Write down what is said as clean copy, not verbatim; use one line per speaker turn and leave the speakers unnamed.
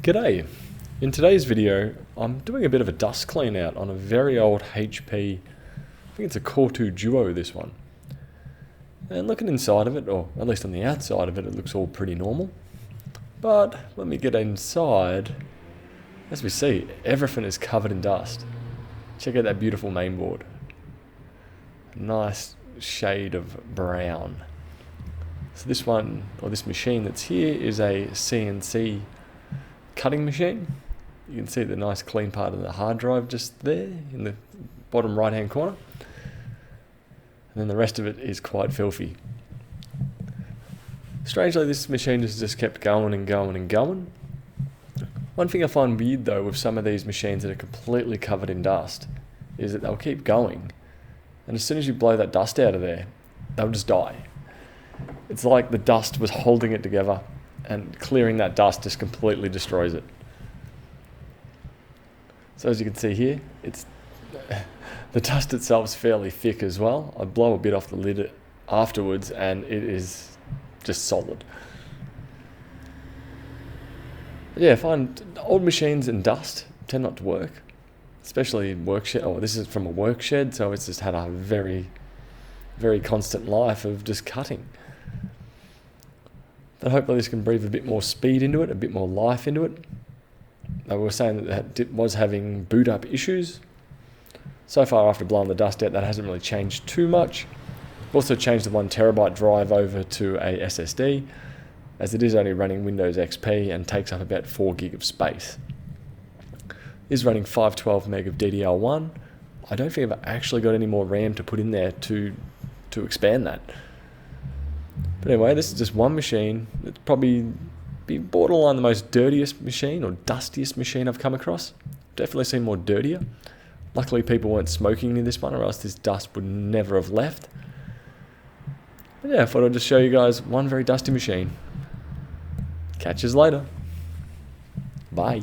G'day! In today's video, I'm doing a bit of a dust clean out on a very old HP, I think it's a Core 2 Duo, this one. And looking inside of it, or at least on the outside of it, it looks all pretty normal. But when we get inside, as we see, everything is covered in dust. Check out that beautiful mainboard. Nice shade of brown. So this one, or this machine that's here, is a CNC cutting machine. You can see the nice clean part of the hard drive just there in the bottom right hand corner, and then the rest of it is quite filthy. Strangely, this machine has just kept going and going and going. One thing I find weird though with some of these machines that are completely covered in dust is that they'll keep going, and as soon as you blow that dust out of there, they'll just die. It's like the dust was holding it together, and clearing that dust just completely destroys it. So as you can see here, it's the dust itself is fairly thick as well. I blow a bit off the lid afterwards and it is just solid. But yeah, I find old machines and dust tend not to work, especially work shed. Oh, this is from a work shed, so it's just had a very, very constant life of just cutting. But hopefully this can breathe a bit more speed into it, a bit more life into it. They were saying that it was having boot up issues. So far, after blowing the dust out, that hasn't really changed too much. I've also changed the 1TB drive over to a SSD, as it is only running Windows XP and takes up about 4 gig of space. It is running 512 meg of DDR1. I don't think I've actually got any more RAM to put in there to expand that. But anyway, this is just one machine. It's probably be borderline the most dirtiest machine or dustiest machine I've come across. Definitely seen more dirtier. Luckily people weren't smoking in this one, or else this dust would never have left. But yeah, I thought I'd just show you guys one very dusty machine. Catch us later. Bye.